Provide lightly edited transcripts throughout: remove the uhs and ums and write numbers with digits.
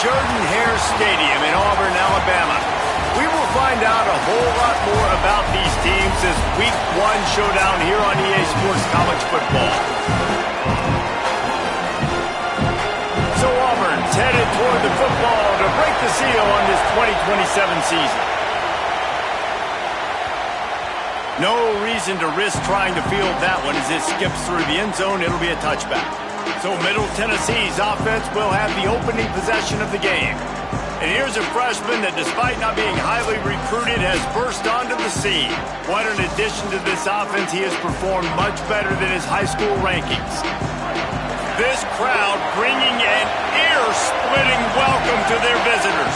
Jordan-Hare Stadium in Auburn, Alabama. We will find out a whole lot more about these teams as Week 1 showdown here on EA Sports College Football. So Auburn's headed toward the football to break the seal on this 2027 season. No reason to risk trying to field that one as it skips through the end zone. It'll be a touchback. So Middle Tennessee's offense will have the opening possession of the game. And here's a freshman that, despite not being highly recruited, has burst onto the scene. What an addition to this offense. He has performed much better than his high school rankings. This crowd bringing an ear-splitting welcome to their visitors.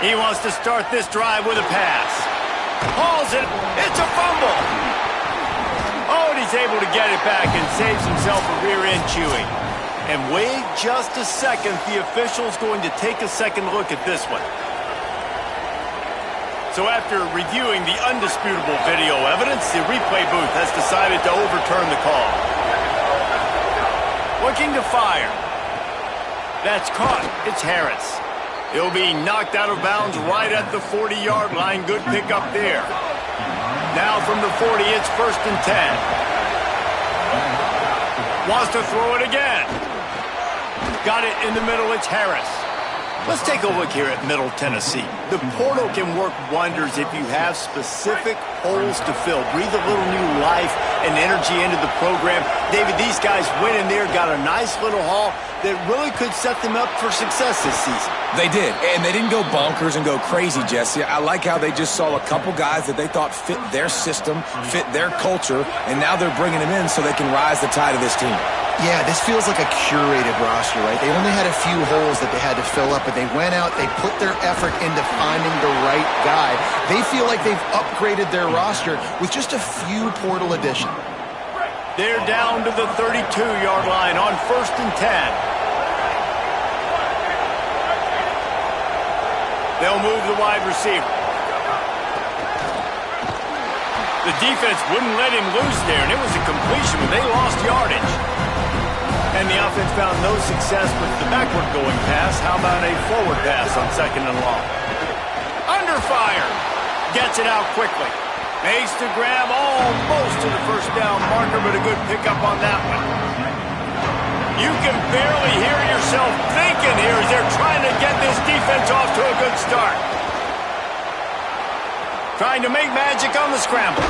He wants to start this drive with a pass. Hauls it. It's a fumble. Oh, and he's able to get it back and saves himself a rear-end chewing. And wait just a second. The official's going to take a second look at this one. So after reviewing the undisputable video evidence, the replay booth has decided to overturn the call. Looking to fire. That's caught. It's Harris. He'll be knocked out of bounds right at the 40-yard line. Good pickup there. Now from the 40, it's 1st and 10. Wants to throw it again. Got it in the middle. It's Harris. Let's take a look here at Middle Tennessee. The portal can work wonders if you have specific holes to fill. Breathe a little new life and energy into the program. David, these guys went in there, got a nice little haul that really could set them up for success this season. They did, and they didn't go bonkers and go crazy, Jesse. I like how they just saw a couple guys that they thought fit their system, fit their culture, and now they're bringing them in so they can rise the tide of this team. Yeah, this feels like a curated roster, right? They only had a few holes that they had to fill up, but they went out, they put their effort into finding the right guy. They feel like they've upgraded their roster with just a few portal additions. They're down to the 32-yard line on 1st and 10. They'll move the wide receiver. The defense wouldn't let him loose there, and it was a completion, but they lost yardage. And the offense found no success with the backward-going pass. How about a forward pass on 2nd and long? Under fire. Gets it out quickly. Makes the grab almost to the 1st down marker, but a good pickup on that one. You can barely hear yourself thinking here as they're trying to get this defense off to a good start. Trying to make magic on the scramble.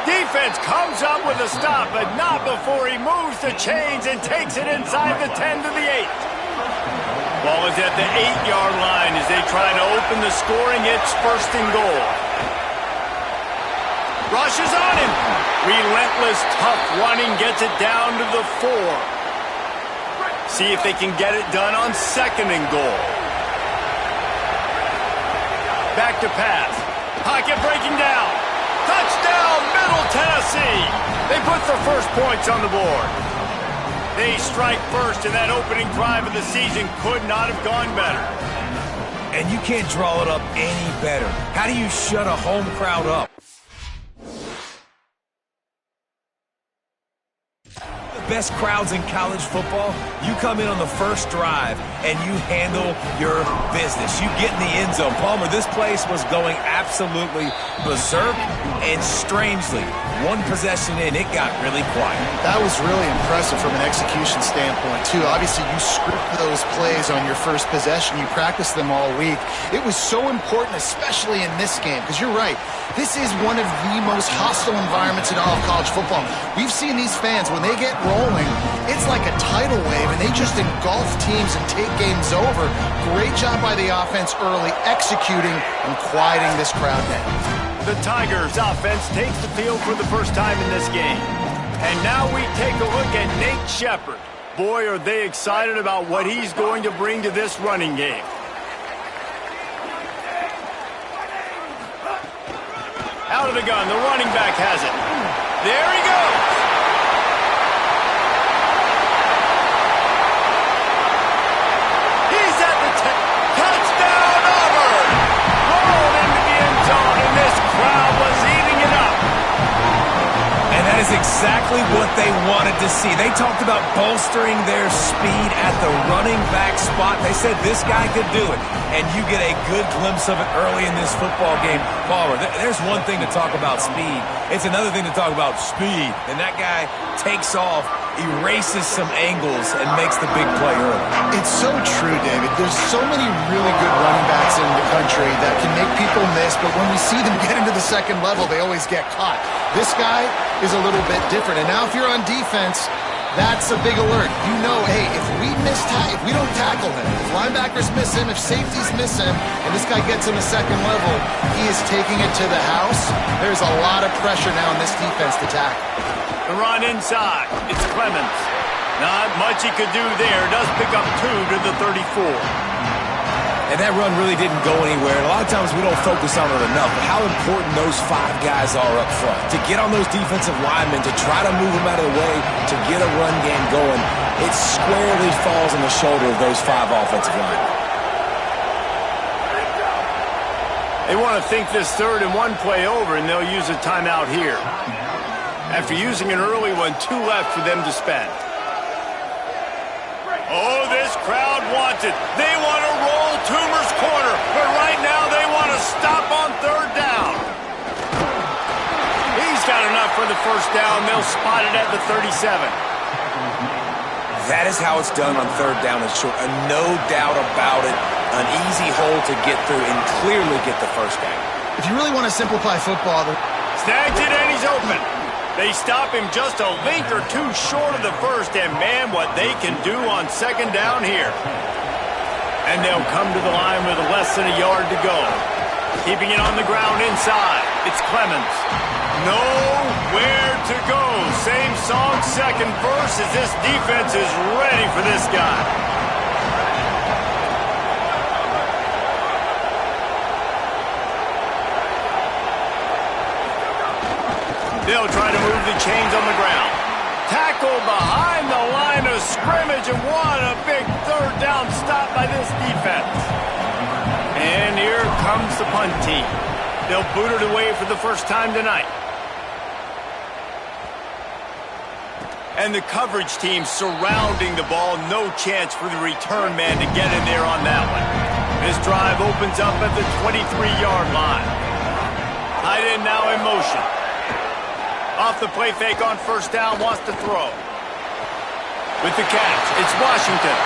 Defense comes up with a stop, but not before he moves the chains and takes it inside the 10 to the 8. Ball is at the 8-yard line as they try to open the scoring. It's 1st and goal. Rushes on him. Relentless, tough running gets it down to the 4. See if they can get it done on 2nd and goal. Back to pass. Pocket breaking down. Touchdown, Middle Tennessee. They put the first points on the board. They strike first, and that opening drive of the season could not have gone better. And you can't draw it up any better. How do you shut a home crowd up? Best crowds in college football, you come in on the first drive and you handle your business. You get in the end zone. Palmer, this place was going absolutely berserk, and strangely, one possession in, it got really quiet. That was really impressive from an execution standpoint, too. Obviously, you script those plays on your first possession. You practice them all week. It was so important, especially in this game, because you're right. This is one of the most hostile environments in all of college football. We've seen these fans, when they get rolling, it's like a tidal wave, and they just engulf teams and take games over. Great job by the offense early, executing and quieting this crowd down. The Tigers offense takes the field for the first time in this game. And now we take a look at Nate Shepherd. Boy, are they excited about what he's going to bring to this running game. Out of the gun, the running back has it. There he goes. He's at the touchdown, Auburn! Rolled into the end zone, and this crowd was eating it up. is exactly what they wanted to see. They talked about bolstering their speed at the running back spot. They said this guy could do it, and you get a good glimpse of it early in this football game. Palmer, there's one thing to talk about speed. It's another thing to talk about speed. And that guy takes off, erases some angles, and makes the big play early. It's so true, David. There's so many really good running backs in the country that can make people miss, but when we see them get into the second level, they always get caught. This guy is a little bit different. And now if you're on defense, that's a big alert. You know, hey, if we don't tackle him, if linebackers miss him, if safeties miss him, and this guy gets in the second level, he is taking it to the house. There's a lot of pressure now in this defense to tackle. The run inside. It's Clemens. Not much he could do there. Does pick up 2 to the 34. And that run really didn't go anywhere. And a lot of times we don't focus on it enough, but how important those 5 guys are up front. To get on those defensive linemen, to try to move them out of the way, to get a run game going, it squarely falls on the shoulder of those 5 offensive linemen. They want to think this 3rd and 1 play over, and they'll use a timeout here. After using an early one, 2 left for them to spend. Oh, this crowd wants it. They want to roll Toomer's corner, but right now they want to stop on 3rd down. He's got enough for the 1st down. They'll spot it at the 37. That is how it's done on 3rd down and short. No doubt about it. An easy hole to get through and clearly get the 1st down. If you really want to simplify football, snags it and he's open. They stop him just a length or 2 short of the 1st, and man, what they can do on 2nd down here. And they'll come to the line with less than a yard to go. Keeping it on the ground inside. It's Clemens. Nowhere to go. Same song, 2nd verse, as this defense is ready for this guy. They'll try to move the chains on the ground. Tackle behind the line of scrimmage, and what a big 3rd down stop by this defense. And here comes the punt team. They'll boot it away for the 1st time tonight. And the coverage team surrounding the ball. No chance for the return man to get in there on that one. This drive opens up at the 23-yard line. Tight end now in motion. Off the play fake on 1st down, wants to throw. With the catch, it's Washington.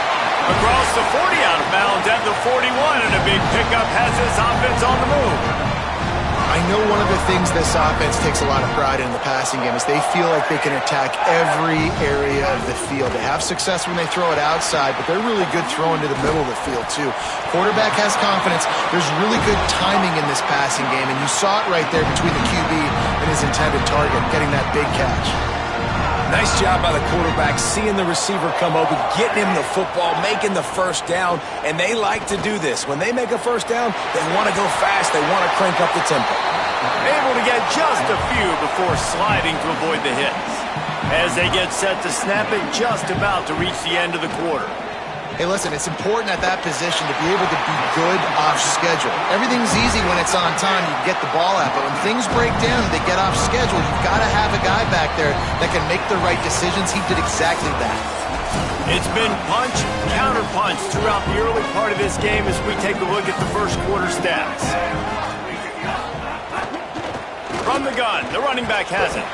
Across the 40, out of bounds at the 41, and a big pickup has this offense on the move. I know one of the things this offense takes a lot of pride in the passing game is they feel like they can attack every area of the field. They have success when they throw it outside, but they're really good throwing to the middle of the field too. Quarterback has confidence. There's really good timing in this passing game, and you saw it right there between the QB and his intended target, getting that big catch. Nice job by the quarterback, seeing the receiver come open, getting him the football, making the 1st down, and they like to do this. When they make a 1st down, they want to go fast. They want to crank up the tempo. Able to get just a few before sliding to avoid the hits. As they get set to snap it, just about to reach the end of the quarter. Hey, listen, it's important at that position to be able to be good off schedule. Everything's easy when it's on time. You get the ball out. But when things break down, they get off schedule. You've got to have a guy back there that can make the right decisions. He did exactly that. It's been punch, counter-punch throughout the early part of this game as we take a look at the 1st quarter stats. From the gun, the running back has it.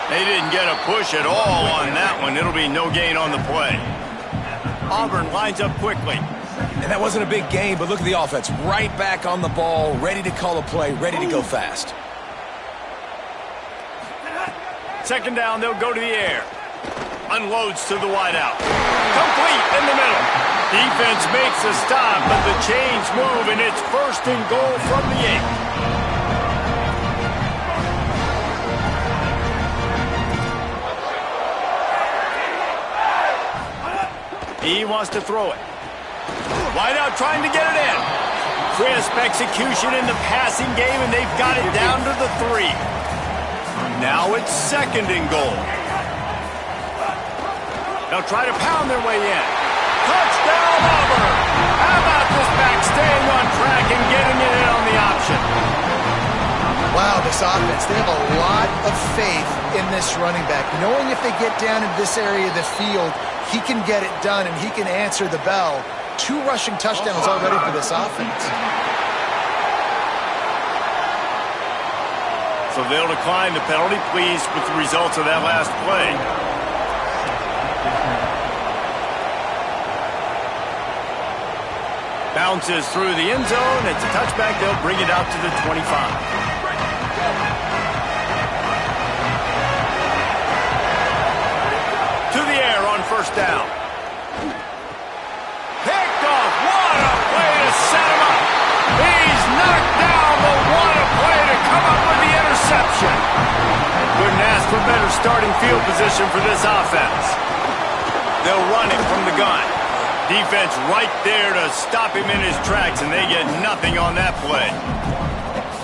They didn't get a push at all on that one. It'll be no gain on the play. Auburn lines up quickly. And that wasn't a big gain, but look at the offense. Right back on the ball, ready to call a play, ready to go fast. 2nd down, they'll go to the air. Unloads to the wideout. Complete in the middle. Defense makes a stop, but the chains move, and it's 1st and goal from the 8. He wants to throw it. Wideout trying to get it in. Crisp execution in the passing game, and they've got it down to the 3. Now it's 2nd and goal. They'll try to pound their way in. Touchdown, Auburn! How about this back staying on track and getting it in on the option? Wow, this offense, they have a lot of faith in this running back, knowing if they get down in this area of the field, he can get it done and he can answer the bell. 2 rushing touchdowns already for this offense. So they'll decline the penalty, pleased with the results of that last play. Bounces through the end zone. It's a touchback. They'll bring it out to the 25. To the air on first down. Picked off. What a play to set him up. He's knocked down, but what a play to come up with the interception. Couldn't ask for better starting field position for this offense. They'll run it from the gun. Defense right there to stop him in his tracks, and they get nothing on that play.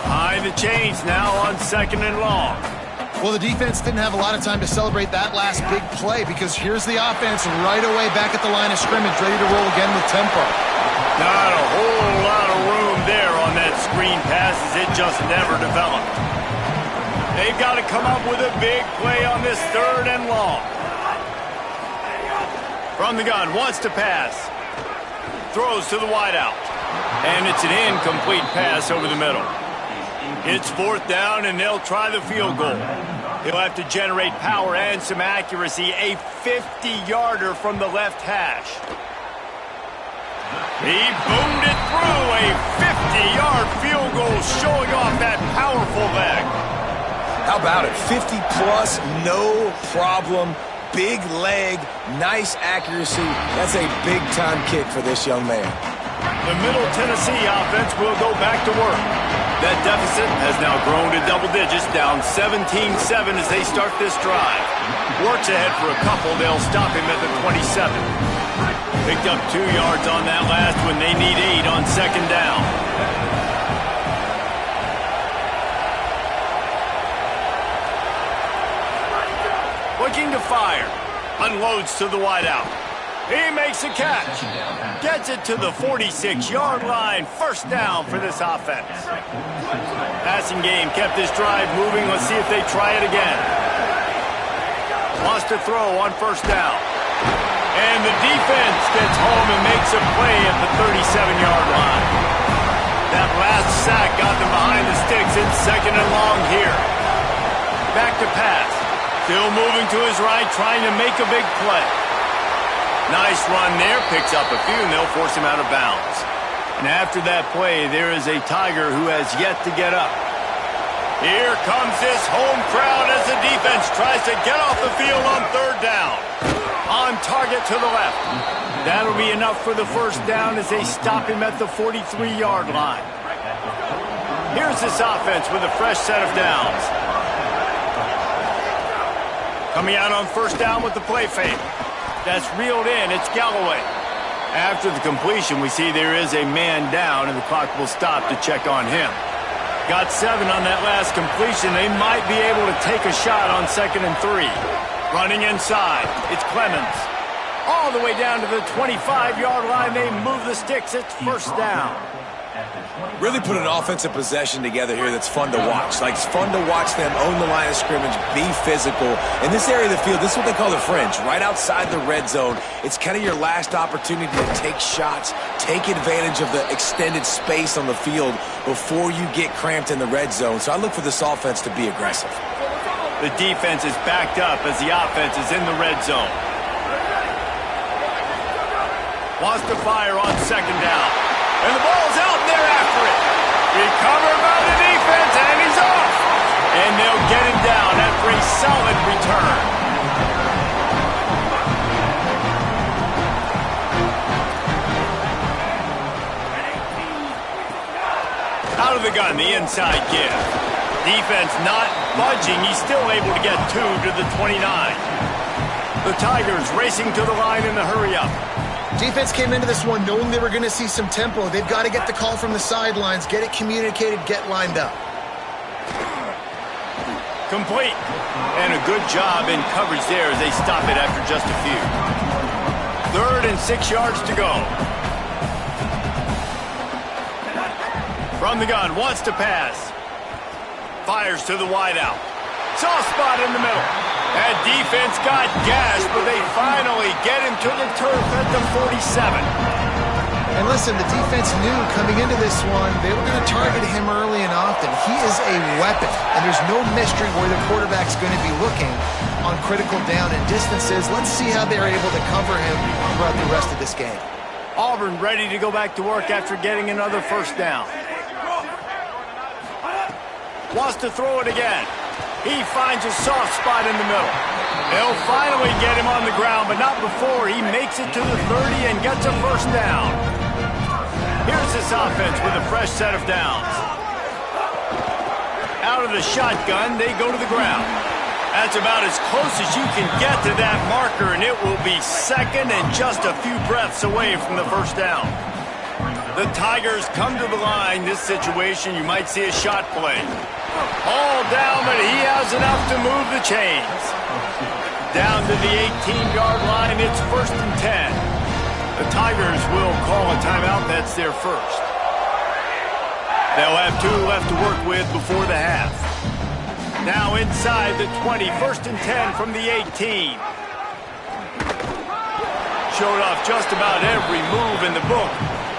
High the chains now on 2nd and long. Well, the defense didn't have a lot of time to celebrate that last big play because here's the offense right away back at the line of scrimmage, ready to roll again with tempo. Not a whole lot of room there on that screen pass as it just never developed. They've got to come up with a big play on this 3rd and long. From the gun, wants to pass. Throws to the wideout. And it's an incomplete pass over the middle. It's 4th down, and they'll try the field goal. He'll have to generate power and some accuracy. A 50-yarder from the left hash. He boomed it through. A 50-yard field goal showing off that powerful leg. How about it? 50-plus, no problem. Big leg, nice accuracy. That's a big-time kick for this young man. The Middle Tennessee offense will go back to work. That deficit has now grown to double digits, down 17-7 as they start this drive. Works ahead for a couple. They'll stop him at the 27. Picked up 2 yards on that last one. They need 8 on 2nd down. Looking to fire. Unloads to the wideout. He makes a catch. Gets it to the 46-yard line. 1st down for this offense. Passing game kept this drive moving. Let's see if they try it again. Wants to throw on 1st down. And the defense gets home and makes a play at the 37-yard line. That last sack got them behind the sticks. It's 2nd and long here. Back to pass. Still moving to his right, trying to make a big play. Nice run there, picks up a few, and they'll force him out of bounds. And after that play, there is a Tiger who has yet to get up. Here comes this home crowd as the defense tries to get off the field on 3rd down. On target to the left. That'll be enough for the 1st down as they stop him at the 43-yard line. Here's this offense with a fresh set of downs. Coming out on 1st down with the play fake. That's reeled in. It's Galloway. After the completion, we see there is a man down, and the clock will stop to check on him. Got 7 on that last completion. They might be able to take a shot on 2nd and 3. Running inside. It's Clemens. All the way down to the 25-yard line. They move the sticks. It's 1st down. Really put an offensive possession together here that's fun to watch. Like, it's fun to watch them own the line of scrimmage, be physical. In this area of the field, this is what they call the fringe, right outside the red zone. It's kind of your last opportunity to take shots, take advantage of the extended space on the field before you get cramped in the red zone. So I look for this offense to be aggressive. The defense is backed up as the offense is in the red zone. Wants to fire on 2nd down. And the ball's out, and they're after it. Recovered by the defense, and he's off. And they'll get him down after a solid return. Out of the gun, the inside give. Defense not budging. He's still able to get 2 to the 29. The Tigers racing to the line in the hurry-up. Defense came into this one knowing they were going to see some tempo. They've got to get the call from the sidelines, get it communicated, get lined up. Complete. And a good job in coverage there as they stop it after just a few. 3rd and 6 yards to go. From the gun, wants to pass. Fires to the wideout. Soft spot in the middle. That defense got gashed, but they finally get him to the turf at the 47. And listen, the defense knew coming into this one, they were going to target him early and often. He is a weapon, and there's no mystery where the quarterback's going to be looking on critical down and distances. Let's see how they're able to cover him throughout the rest of this game. Auburn ready to go back to work after getting another first down. Wants to throw it again. He finds a soft spot in the middle. They'll finally get him on the ground, but not before he makes it to the 30 and gets a first down. Here's this offense with a fresh set of downs. Out of the shotgun, they go to the ground. That's about as close as you can get to that marker, and it will be second and just a few breaths away from the first down. The Tigers come to the line. This situation, you might see a shot play. All down, but he has enough to move the chains. Down to the 18-yard line, it's 1st and 10. The Tigers will call a timeout. That's their first. They'll have 2 left to work with before the half. Now inside the 20, 1st and 10 from the 18. Showed off just about every move in the book,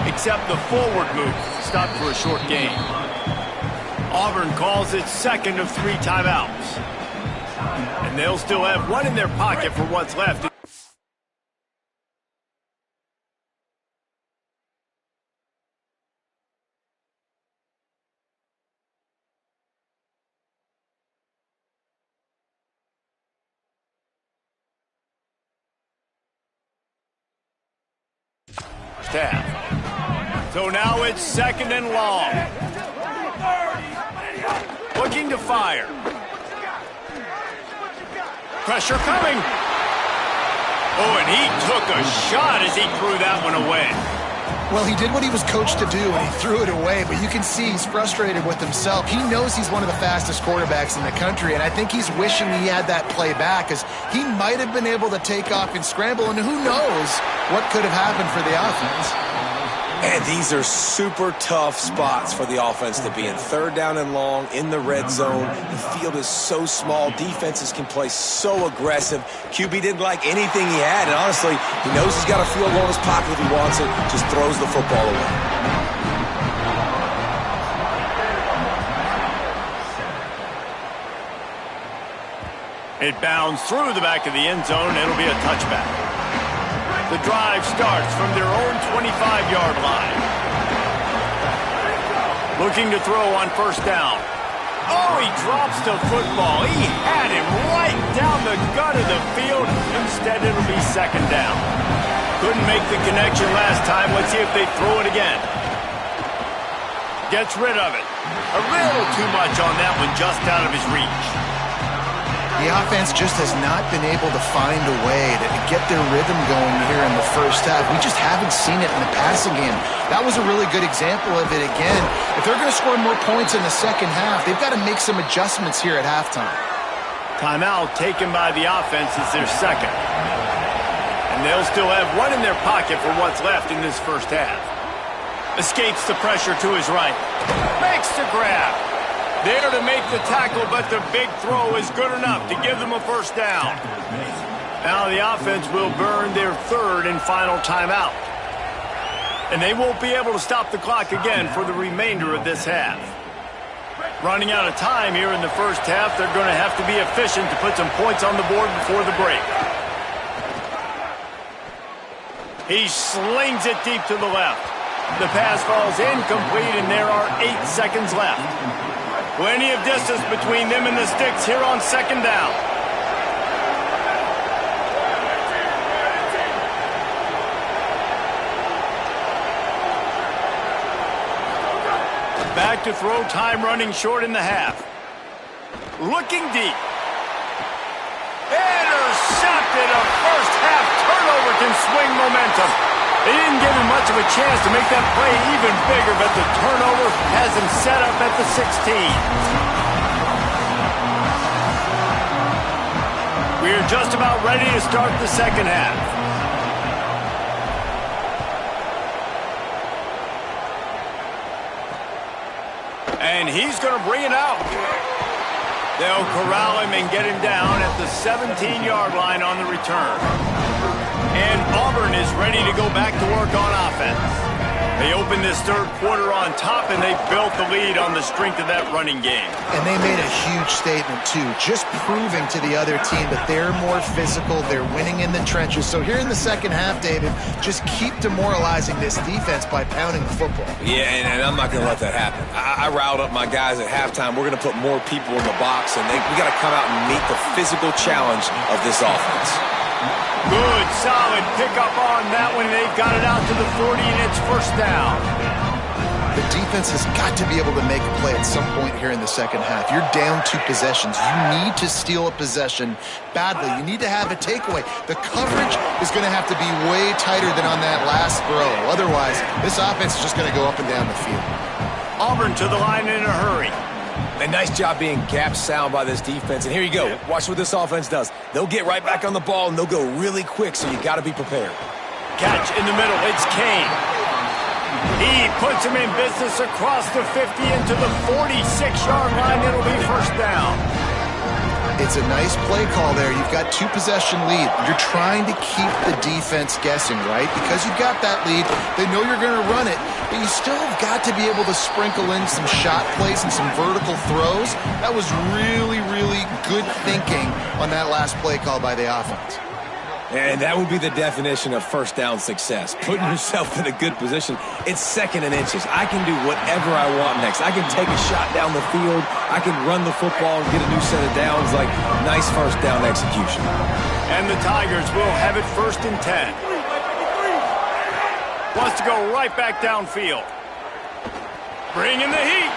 except the forward move. Stopped for a short gain. Auburn calls it second of 3 timeouts. And they'll still have 1 in their pocket for what's left. Half. So now it's 2nd and long. Looking to fire. Pressure coming. Oh, and he took a shot as he threw that one away. Well, he did what he was coached to do, and he threw it away, but you can see he's frustrated with himself. He knows he's one of the fastest quarterbacks in the country, and I think he's wishing he had that play back, because he might have been able to take off and scramble, and who knows what could have happened for the offense. And these are super tough spots for the offense to be in. 3rd down and long in the red zone. The field is so small. Defenses can play so aggressive. QB didn't like anything he had, and honestly, he knows he's got a field goal in his pocket if he wants it. Just throws the football away. It bounds through the back of the end zone. It'll be a touchback. The drive starts from their own 25-yard line. Looking to throw on 1st down. Oh, he drops the football. He had him right down the gut of the field. Instead, it'll be 2nd down. Couldn't make the connection last time. Let's see if they throw it again. Gets rid of it. A little too much on that one, just out of his reach. The offense just has not been able to find a way to get their rhythm going here in the first half. We just haven't seen it in the passing game. That was a really good example of it again. If they're going to score more points in the second half, they've got to make some adjustments here at halftime. Timeout taken by the offense is their second. And they'll still have 1 in their pocket for what's left in this first half. Escapes the pressure to his right. Makes the grab. There to make the tackle, but the big throw is good enough to give them a first down. Now the offense will burn their 3rd and final timeout. And they won't be able to stop the clock again for the remainder of this half. Running out of time here in the first half, they're going to have to be efficient to put some points on the board before the break. He slings it deep to the left. The pass falls incomplete, and there are 8 seconds left. Plenty of distance between them and the sticks here on 2nd down. Back to throw, time running short in the half. Looking deep. Intercepted. A first half turnover can swing momentum. They didn't give him much of a chance to make that play even bigger, but the turnover has him set up at the 16. We're just about ready to start the second half. And he's going to bring it out. They'll corral him and get him down at the 17-yard line on the return. And Auburn is ready to go back to work on offense. They opened this third quarter on top, and they built the lead on the strength of that running game. And they made a huge statement, too, just proving to the other team that they're more physical, they're winning in the trenches. So here in the second half, David, just keep demoralizing this defense by pounding the football. Yeah, and I'm not going to let that happen. I riled up my guys at halftime. We're going to put more people in the box, and we got to come out and meet the physical challenge of this offense. Good, solid pickup on that one. They've got it out to the 40, and it's first down. The defense has got to be able to make a play at some point here in the second half. You're down 2 possessions. You need to steal a possession badly. You need to have a takeaway. The coverage is going to have to be way tighter than on that last throw. Otherwise, this offense is just going to go up and down the field. Auburn to the line in a hurry. A nice job being gap sound by this defense. And here you go. Watch what this offense does. They'll get right back on the ball, and they'll go really quick, so you got to be prepared. Catch in the middle. It's Kane. He puts him in business across the 50 into the 46-yard line. It'll be first down. It's a nice play call there. You've got 2-possession lead. You're trying to keep the defense guessing, right? Because you've got that lead, they know you're going to run it, but you still have got to be able to sprinkle in some shot plays and some vertical throws. That was really, really good thinking on that last play call by the offense. And that would be the definition of first down success. Putting yourself in a good position. It's second and inches. I can do whatever I want next. I can take a shot down the field. I can run the football and get a new set of downs. Like, nice first down execution. And the Tigers will have it first and 10. Wants to go right back downfield. Bring in the heat.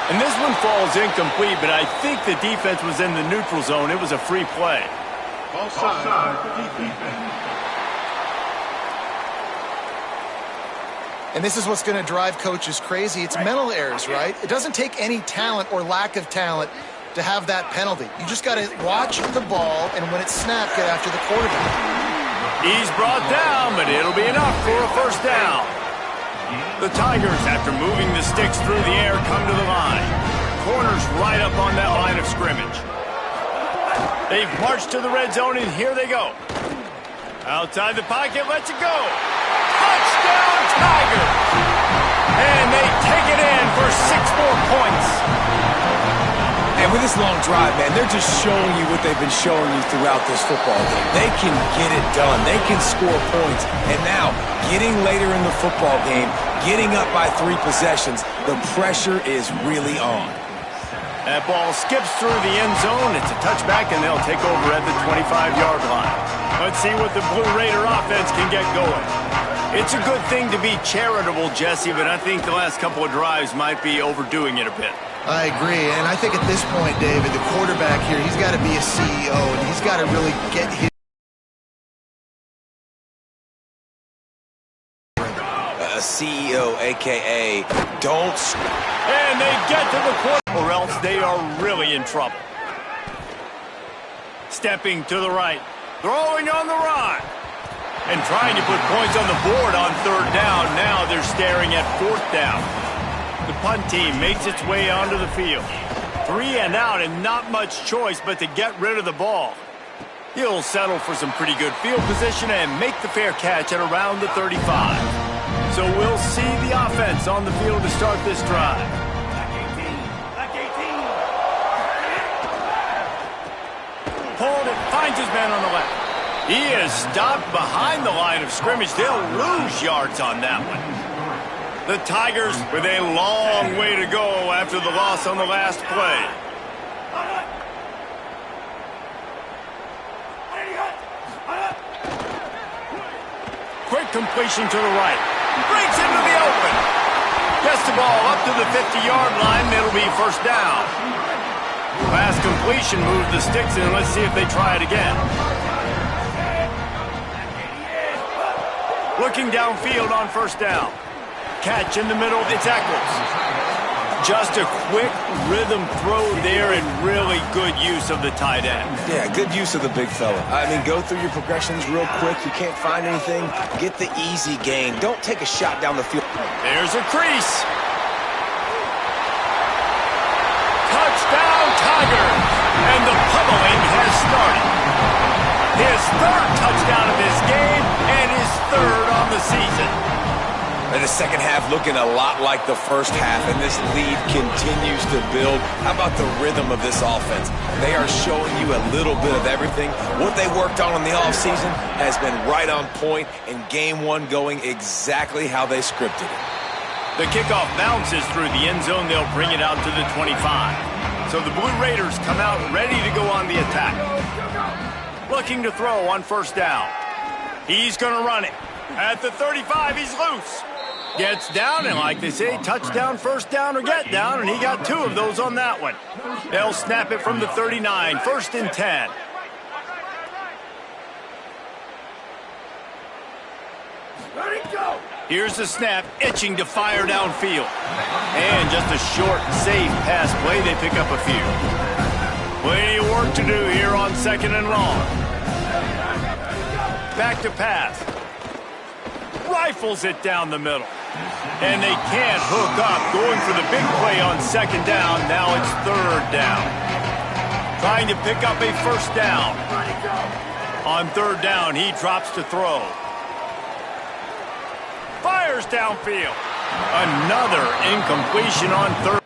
And this one falls incomplete, but I think the defense was in the neutral zone. It was a free play. And this is what's going to drive coaches crazy. It's mental errors, right? It doesn't take any talent or lack of talent to have that penalty. You just got to watch the ball, and when it's snapped, get after the quarterback. He's brought down, but it'll be enough for a first down. The Tigers, after moving the sticks through the air, come to the line. Corners right up on that line of scrimmage. They've marched to the red zone, and here they go. Outside the pocket, lets it go. Touchdown, Tigers! And they take it in for 6 more points. And with this long drive, man, they're just showing you what they've been showing you throughout this football game. They can get it done. They can score points. And now, getting later in the football game, getting up by 3 possessions, the pressure is really on. That ball skips through the end zone. It's a touchback, and they'll take over at the 25-yard line. Let's see what the Blue Raider offense can get going. It's a good thing to be charitable, Jesse, but I think the last couple of drives might be overdoing it a bit. I agree, and I think at this point, David, the quarterback here, he's got to be a CEO, and he's got to really get his... A CEO, a.k.a. don't... And they get to the quarter, or else they are really in trouble. Stepping to the right, throwing on the run, and trying to put points on the board on third down. Now they're staring at fourth down. The punt team makes its way onto the field. 3 and out, and not much choice but to get rid of the ball. He'll settle for some pretty good field position and make the fair catch at around the 35. So we'll see the offense on the field to start this drive. Pulled it, finds his man on the left. He is stopped behind the line of scrimmage. They'll lose yards on that one. The Tigers with a long way to go after the loss on the last play. Quick completion to the right. Breaks into the open. Gets the ball up to the 50-yard line. It'll be first down. Last completion moved the sticks in. Let's see if they try it again. Looking downfield on first down. Catch in the middle, it's Eccles. Just a quick rhythm throw there and really good use of the tight end. Yeah, good use of the big fella. I mean, go through your progressions real quick. You can't find anything, get the easy gain. Don't take a shot down the field. There's a crease. third touchdown of this game and his third on the season. And the second half looking a lot like the first half, and this lead continues to build. How about the rhythm of this offense? They are showing you a little bit of everything. What they worked on in the offseason has been right on point, and game one going exactly how they scripted it. The kickoff bounces through the end zone. They'll bring it out to the 25. So the Blue Raiders come out ready to go on the attack. Looking to throw on first down. He's going to run it. At the 35, he's loose. Gets down, and like they say, touchdown, first down, or get down, and he got 2 of those on that one. They'll snap it from the 39, 1st and 10. Ready, go! Here's the snap, itching to fire downfield. And just a short, safe pass play, they pick up a few. Plenty of work to do here on 2nd and long. Back to pass. Rifles it down the middle. And they can't hook up. Going for the big play on 2nd down. Now it's 3rd down. Trying to pick up a first down. On 3rd down, he drops to throw. Fires downfield. Another incompletion on 3rd.